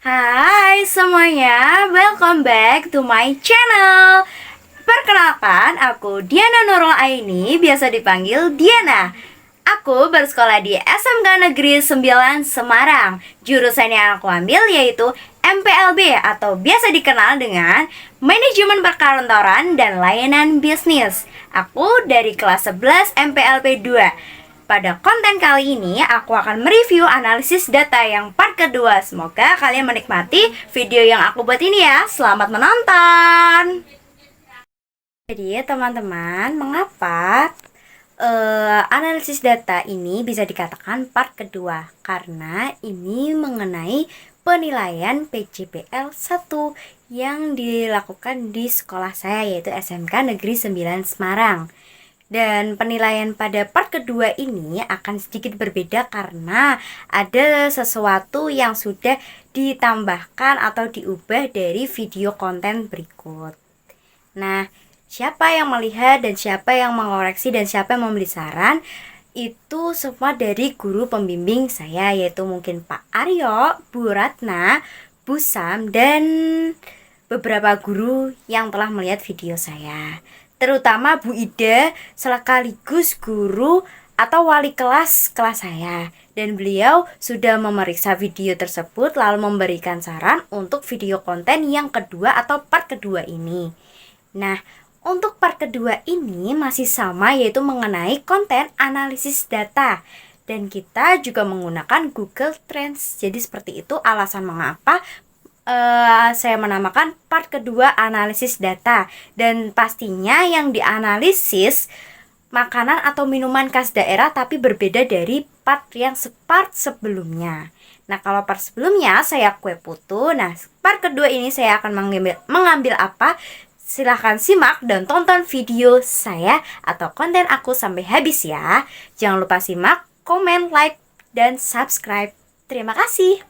Hai semuanya, welcome back to my channel. Perkenalkan, aku Diana Nurul Aini, biasa dipanggil Diana. Aku bersekolah di SMK Negeri 9 Semarang. Jurusan yang aku ambil yaitu MPLB atau biasa dikenal dengan Manajemen Perkantoran dan Layanan Bisnis. Aku dari kelas 11 MPLB 2. Pada konten kali ini, aku akan mereview analisis data yang part kedua. Semoga kalian menikmati video yang aku buat ini ya. Selamat menonton! Jadi teman-teman, mengapa analisis data ini bisa dikatakan part kedua? Karena ini mengenai penilaian PJBL 1 yang dilakukan di sekolah saya, yaitu SMK Negeri 9 Semarang. Dan penilaian pada part kedua ini akan sedikit berbeda karena ada sesuatu yang sudah ditambahkan atau diubah dari video konten berikut. Nah, siapa yang melihat dan siapa yang mengoreksi dan siapa yang memberi saran, itu semua dari guru pembimbing saya, yaitu mungkin Pak Aryo, Bu Ratna, Bu Sam, dan beberapa guru yang telah melihat video saya. Terutama Bu Ida sekaligus guru atau wali kelas saya, dan beliau sudah memeriksa video tersebut lalu memberikan saran untuk video konten yang kedua atau part kedua ini. Nah, untuk part kedua ini masih sama, yaitu mengenai konten analisis data, dan kita juga menggunakan Google Trends. Jadi seperti itu alasan mengapa saya menamakan part kedua analisis data. Dan pastinya yang dianalisis makanan atau minuman khas daerah, tapi berbeda dari part sebelumnya. Nah, kalau part sebelumnya saya kue putu. Nah, part kedua ini saya akan mengambil apa? Silahkan simak dan tonton video saya atau konten aku sampai habis ya. Jangan lupa simak, komen, like, dan subscribe. Terima kasih.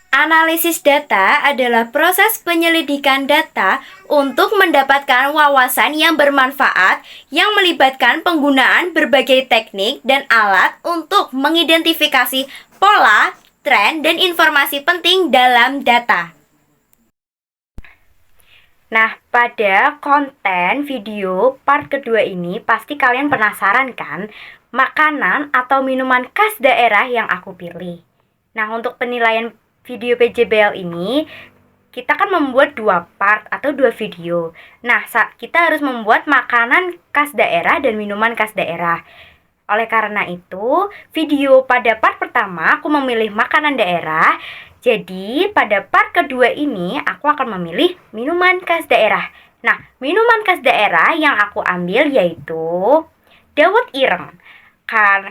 Analisis data adalah proses penyelidikan data untuk mendapatkan wawasan yang bermanfaat yang melibatkan penggunaan berbagai teknik dan alat untuk mengidentifikasi pola, tren, dan informasi penting dalam data. Nah, pada konten video part kedua ini pasti kalian penasaran kan, makanan atau minuman khas daerah yang aku pilih. Nah, untuk penilaian video PJBL ini kita kan membuat dua part atau dua video. Nah, kita harus membuat makanan khas daerah dan minuman khas daerah. Oleh karena itu, video pada part pertama aku memilih makanan daerah. Jadi, pada part kedua ini aku akan memilih minuman khas daerah. Nah, minuman khas daerah yang aku ambil yaitu dawet ireng.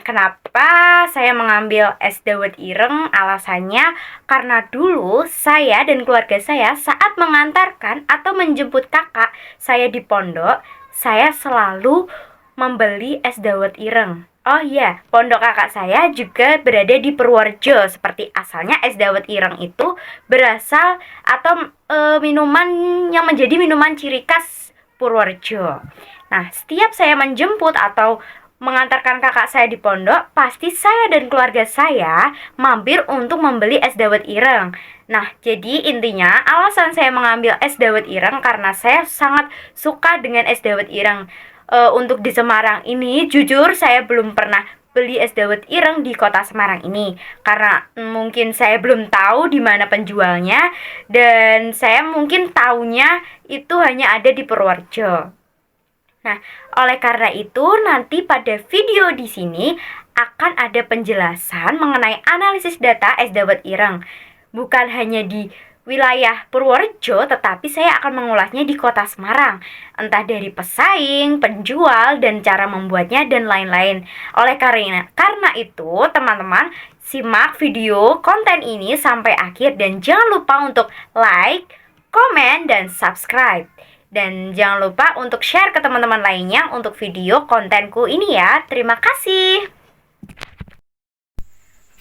Kenapa saya mengambil es dawet ireng? Alasannya karena dulu saya dan keluarga saya saat mengantarkan atau menjemput kakak saya di pondok, saya selalu membeli es dawet ireng. Oh iya, pondok kakak saya juga berada di Purworejo. Seperti asalnya es dawet ireng itu berasal atau minuman yang menjadi minuman ciri khas Purworejo. Nah, setiap saya menjemput atau mengantarkan kakak saya di pondok, pasti saya dan keluarga saya mampir untuk membeli es dawet ireng. Nah, jadi intinya alasan saya mengambil es dawet ireng karena saya sangat suka dengan es dawet ireng. Untuk di Semarang ini, jujur saya belum pernah beli es dawet ireng di kota Semarang ini karena mungkin saya belum tahu di mana penjualnya, dan saya mungkin taunya itu hanya ada di Purworejo. Nah, oleh karena itu nanti pada video di sini akan ada penjelasan mengenai analisis data es dawet ireng. Bukan hanya di wilayah Purworejo, tetapi saya akan mengulasnya di kota Semarang. Entah dari pesaing, penjual, dan cara membuatnya, dan lain-lain. Oleh karena itu, teman-teman, simak video konten ini sampai akhir dan jangan lupa untuk like, komen, dan subscribe. Dan jangan lupa untuk share ke teman-teman lainnya untuk video kontenku ini ya. Terima kasih.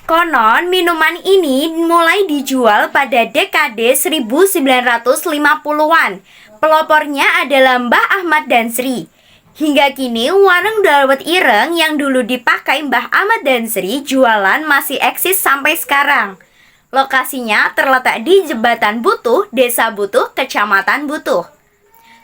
Konon minuman ini mulai dijual pada dekade 1950-an. Pelopornya adalah Mbah Ahmad dan Sri. Hingga kini warung dawet ireng yang dulu dipakai Mbah Ahmad dan Sri jualan masih eksis sampai sekarang. Lokasinya terletak di Jembatan Butuh, Desa Butuh, Kecamatan Butuh.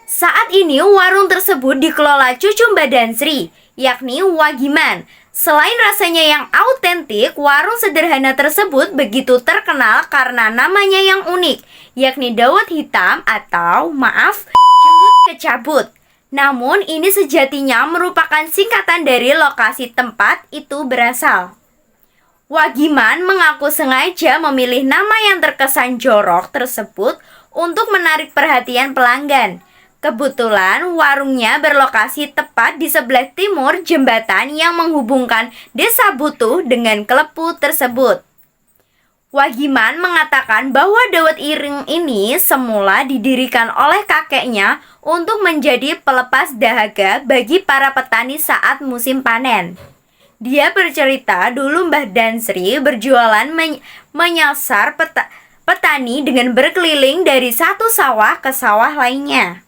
Saat ini warung tersebut dikelola cucu Mbah dan Sri, yakni Wagiman. Selain rasanya yang autentik, warung sederhana tersebut begitu terkenal karena namanya yang unik, yakni dawet hitam atau jembut kecabut. Namun ini sejatinya merupakan singkatan dari lokasi tempat itu berasal. Wagiman mengaku sengaja memilih nama yang terkesan jorok tersebut untuk menarik perhatian pelanggan. Kebetulan warungnya berlokasi tepat di sebelah timur jembatan yang menghubungkan Desa Butuh dengan Kelepu tersebut. Wagiman mengatakan bahwa dawet ireng ini semula didirikan oleh kakeknya untuk menjadi pelepas dahaga bagi para petani saat musim panen. Dia bercerita dulu Mbah dan Sri berjualan menyasar petani dengan berkeliling dari satu sawah ke sawah lainnya.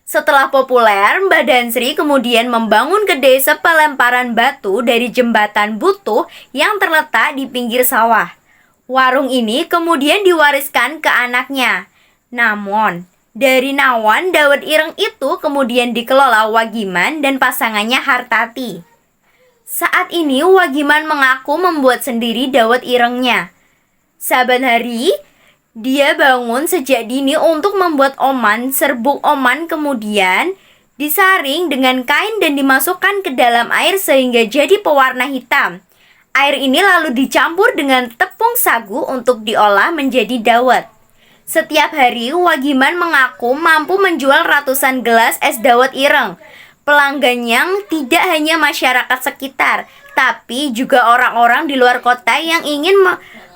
Setelah populer, Mbah dan Sri kemudian membangun kedai sepelemparan batu dari jembatan Butuh yang terletak di pinggir sawah. Warung ini kemudian diwariskan ke anaknya. Namun, dari nawan dawet ireng itu kemudian dikelola Wagiman dan pasangannya Hartati. Saat ini Wagiman mengaku membuat sendiri dawet irengnya. Saban hari, dia bangun sejak dini untuk membuat oman. Serbuk oman kemudian disaring dengan kain dan dimasukkan ke dalam air sehingga jadi pewarna hitam. Air ini lalu dicampur dengan tepung sagu untuk diolah menjadi dawet. Setiap hari Wagiman mengaku mampu menjual ratusan gelas es dawet ireng. Pelanggannya tidak hanya masyarakat sekitar, tapi juga orang-orang di luar kota yang ingin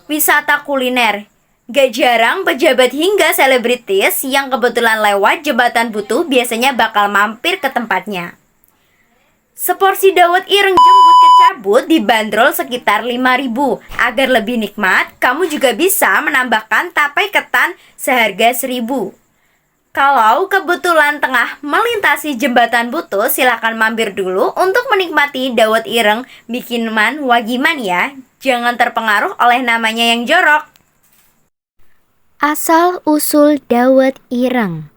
wisata kuliner. Gak jarang pejabat hingga selebritis yang kebetulan lewat jembatan Butuh biasanya bakal mampir ke tempatnya. Seporsi dawet ireng jembut kecabut dibanderol sekitar 5.000. Agar lebih nikmat, kamu juga bisa menambahkan tape ketan seharga 1.000. Kalau kebetulan tengah melintasi jembatan Butuh, silakan mampir dulu untuk menikmati dawet ireng bikinan Wagiman ya. Jangan terpengaruh oleh namanya yang jorok. Asal-usul dawet ireng.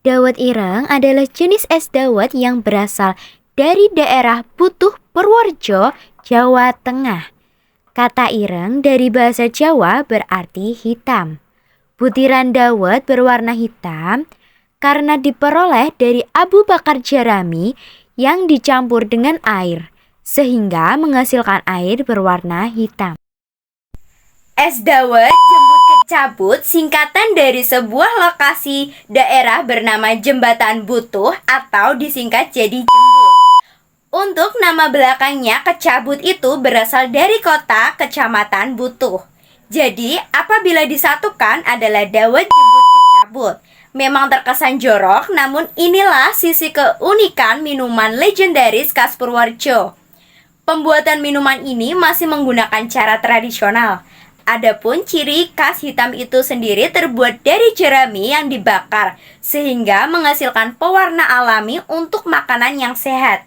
Dawet ireng adalah jenis es dawet yang berasal dari daerah Butuh, Purworejo, Jawa Tengah. Kata ireng dari bahasa Jawa berarti hitam. Butiran dawet berwarna hitam karena diperoleh dari abu bakar jerami yang dicampur dengan air, sehingga menghasilkan air berwarna hitam. Es dawet jembut kecabut singkatan dari sebuah lokasi daerah bernama Jembatan Butuh atau disingkat jadi Jembut. Untuk nama belakangnya kecabut itu berasal dari kota Kecamatan Butuh. Jadi apabila disatukan adalah dawet jembut kecabut. Memang terkesan jorok, namun inilah sisi keunikan minuman legendaris khas Purworejo. Pembuatan minuman ini masih menggunakan cara tradisional. Adapun ciri khas hitam itu sendiri terbuat dari jerami yang dibakar sehingga menghasilkan pewarna alami untuk makanan yang sehat.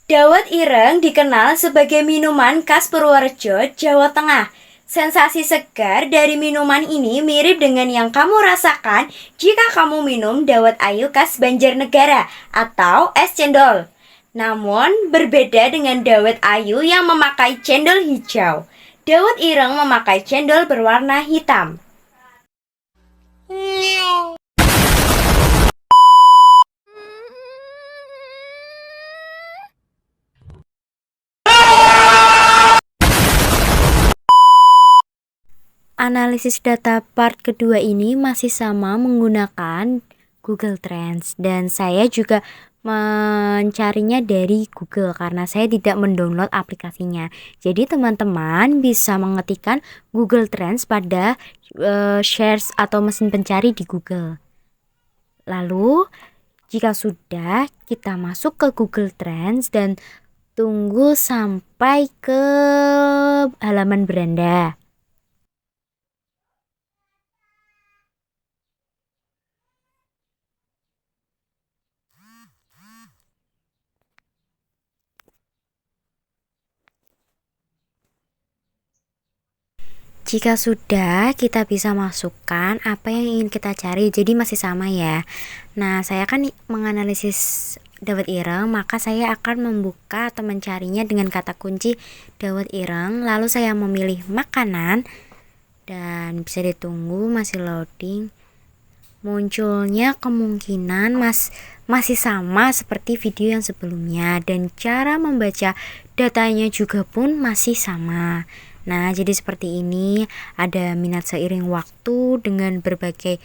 Dawet ireng dikenal sebagai minuman khas Purworejo, Jawa Tengah. Sensasi segar dari minuman ini mirip dengan yang kamu rasakan jika kamu minum dawet ayu khas Banjarnegara atau es cendol. Namun berbeda dengan dawet ayu yang memakai cendol hijau. Dawet ireng memakai cendol berwarna hitam. Analisis data part kedua ini masih sama menggunakan Google Trends, dan saya juga mencarinya dari Google karena saya tidak mendownload aplikasinya. Jadi teman-teman bisa mengetikkan Google Trends pada search atau mesin pencari di Google. Lalu jika sudah, kita masuk ke Google Trends dan Tunggu sampai ke halaman beranda. Jika sudah, kita bisa masukkan apa yang ingin kita cari. Jadi masih sama ya. Nah, saya kan menganalisis dawet ireng, maka saya akan membuka atau mencarinya dengan kata kunci dawet ireng. Lalu saya memilih makanan dan bisa ditunggu masih loading. Munculnya kemungkinan masih sama seperti video yang sebelumnya, dan cara membaca datanya juga pun masih sama. Nah, jadi seperti ini, ada minat seiring waktu dengan berbagai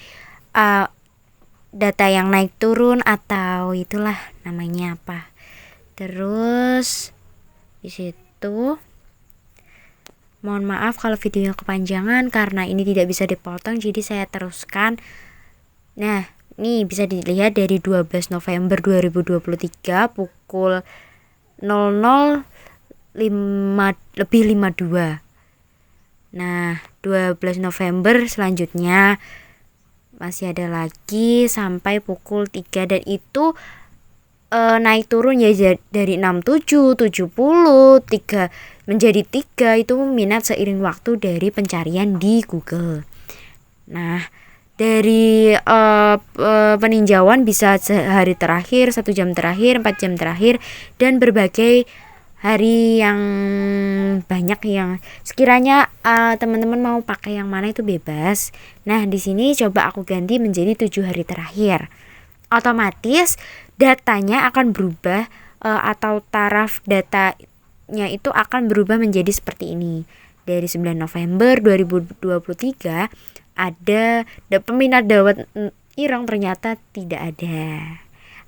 data yang naik turun atau itulah namanya apa. Terus di situ mohon maaf kalau videonya kepanjangan karena ini tidak bisa dipotong, jadi saya teruskan. Nah, nih bisa dilihat dari 12 November 2023 pukul 00:52. Nah, 12 November selanjutnya masih ada lagi sampai pukul 3, dan itu naik turun ya dari 67, 70, 3 menjadi 3. Itu minat seiring waktu dari pencarian di Google. Nah, dari peninjauan bisa sehari terakhir, 1 jam terakhir, 4 jam terakhir, dan berbagai hari yang banyak yang sekiranya teman-teman mau pakai yang mana itu bebas. Nah, di sini coba aku ganti menjadi 7 hari terakhir. Otomatis datanya akan berubah atau taraf datanya itu akan berubah menjadi seperti ini. Dari 9 November 2023 ada peminat dawet ireng ternyata tidak ada,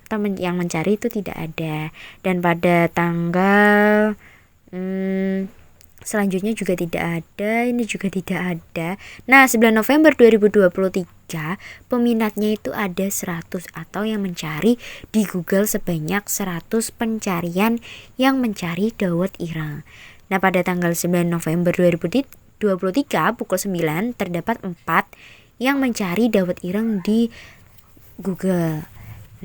atau yang mencari itu tidak ada. Dan pada tanggal selanjutnya juga tidak ada, ini juga tidak ada. Nah, 9 November 2023 peminatnya itu ada 100, atau yang mencari di Google sebanyak 100 pencarian yang mencari dawet ireng. Nah, pada tanggal 9 November 2023 pukul 9 terdapat 4 yang mencari dawet ireng di Google.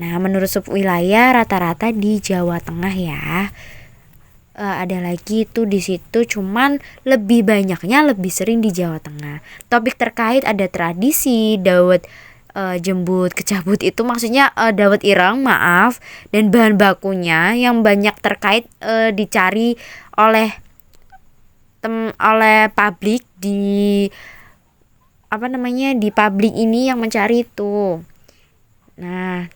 Nah, menurut subwilayah rata-rata di Jawa Tengah ya. Ada lagi itu di situ, cuman lebih banyaknya lebih sering di Jawa Tengah. Topik terkait ada tradisi dawet jembut kecabut, itu maksudnya dawet ireng maaf, dan bahan bakunya yang banyak terkait dicari oleh publik di di publik ini yang mencari itu. Nah,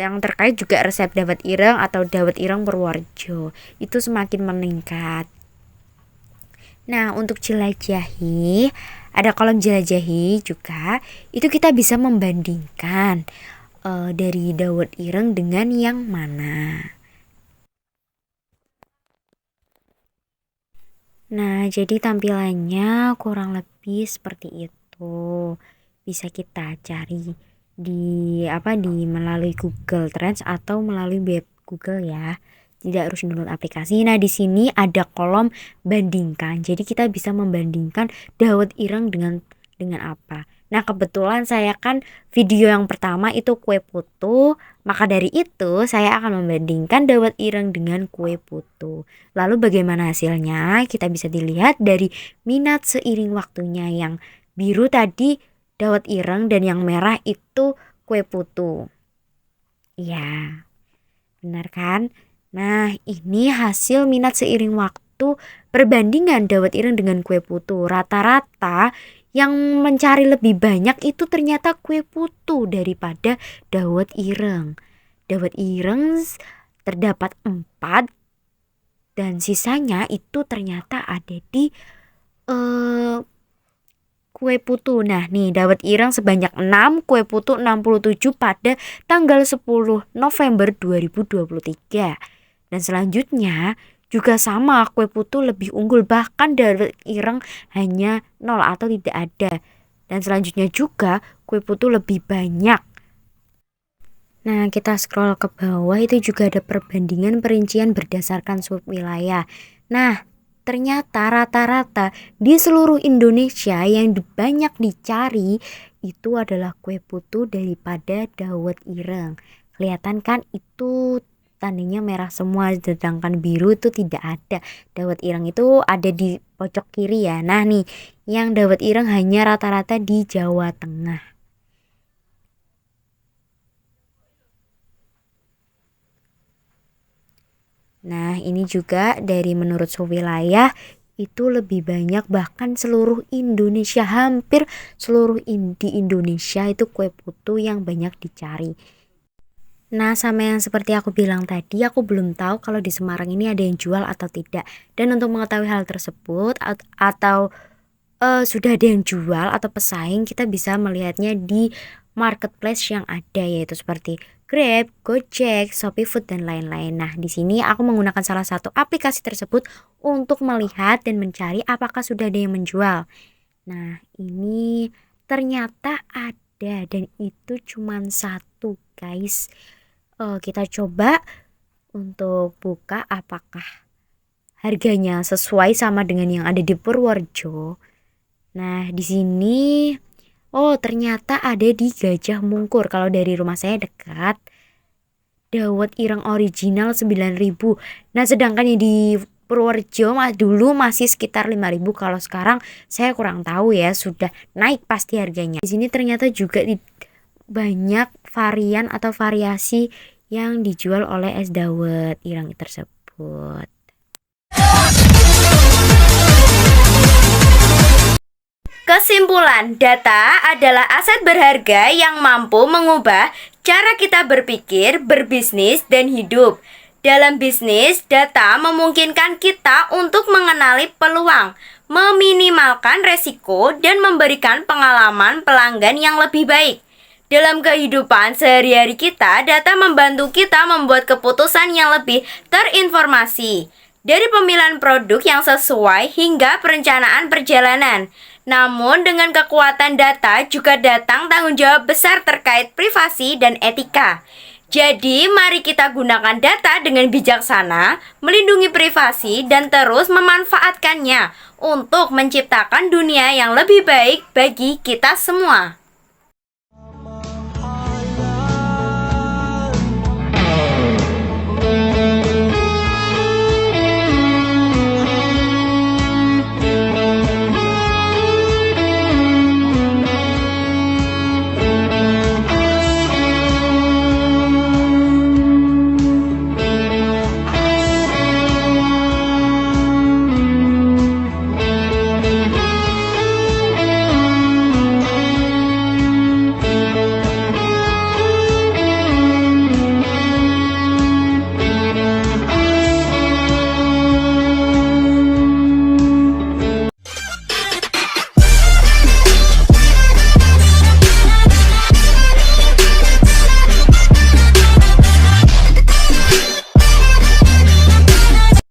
yang terkait juga resep dawet ireng atau dawet ireng Purworejo itu semakin meningkat. Nah, untuk jelajahi, ada kolom jelajahi juga, itu kita bisa membandingkan dari dawet ireng dengan yang mana. Nah, jadi tampilannya kurang lebih seperti itu. Bisa kita cari di melalui Google Trends atau melalui web Google ya. Tidak harus download aplikasi. Nah, di sini ada kolom bandingkan. Jadi kita bisa membandingkan dawet ireng dengan apa. Nah, kebetulan saya kan video yang pertama itu kue putu, maka dari itu saya akan membandingkan dawet ireng dengan kue putu. Lalu bagaimana hasilnya? Kita bisa dilihat dari minat seiring waktunya. Yang biru tadi dawet ireng dan yang merah itu kue putu. Ya, benar kan? Nah, ini hasil minat seiring waktu perbandingan dawet ireng dengan kue putu. Rata-rata yang mencari lebih banyak itu ternyata kue putu daripada dawet ireng. Dawet ireng terdapat 4 dan sisanya itu ternyata ada di kue putu. Nah, nih dawet ireng sebanyak 6, kue putu 67 pada tanggal 10 November 2023. Dan selanjutnya juga sama, kue putu lebih unggul, bahkan dawet ireng hanya 0 atau tidak ada. Dan selanjutnya juga kue putu lebih banyak. Nah, kita scroll ke bawah itu juga ada perbandingan perincian berdasarkan subwilayah. Nah, ternyata rata-rata di seluruh Indonesia yang banyak dicari itu adalah kue putu daripada dawet ireng. Kelihatan kan itu tandanya merah semua, sedangkan biru itu tidak ada. Dawet ireng itu ada di pojok kiri ya. Nah nih, yang dawet ireng hanya rata-rata di Jawa Tengah. Nah, ini juga dari menurut subwilayah itu lebih banyak, bahkan seluruh Indonesia, hampir seluruh di Indonesia itu kue putu yang banyak dicari. Nah, sama yang seperti aku bilang tadi, aku belum tahu kalau di Semarang ini ada yang jual atau tidak. Dan untuk mengetahui hal tersebut atau sudah ada yang jual atau pesaing, kita bisa melihatnya di marketplace yang ada, yaitu seperti Grab, Gojek, Shopee Food dan lain-lain. Nah, di sini aku menggunakan salah satu aplikasi tersebut untuk melihat dan mencari apakah sudah ada yang menjual. Nah, ini ternyata ada dan itu cuma satu, guys. Kita coba untuk buka apakah harganya sesuai sama dengan yang ada di Purworejo. Nah, di sini ternyata ada di Gajah Mungkur. Kalau dari rumah saya dekat. Dawet ireng original 9.000. Nah, sedangkan yang di Purworejo dulu masih sekitar 5.000. Kalau sekarang saya kurang tahu ya, sudah naik pasti harganya. Di sini ternyata juga banyak varian atau variasi yang dijual oleh es dawet ireng tersebut. Kesimpulan, data adalah aset berharga yang mampu mengubah cara kita berpikir, berbisnis, dan hidup. Dalam bisnis, data memungkinkan kita untuk mengenali peluang, meminimalkan resiko, dan memberikan pengalaman pelanggan yang lebih baik. Dalam kehidupan sehari-hari kita, data membantu kita membuat keputusan yang lebih terinformasi. Dari pemilihan produk yang sesuai hingga perencanaan perjalanan. Namun dengan kekuatan data juga datang tanggung jawab besar terkait privasi dan etika. Jadi mari kita gunakan data dengan bijaksana, melindungi privasi dan terus memanfaatkannya untuk menciptakan dunia yang lebih baik bagi kita semua.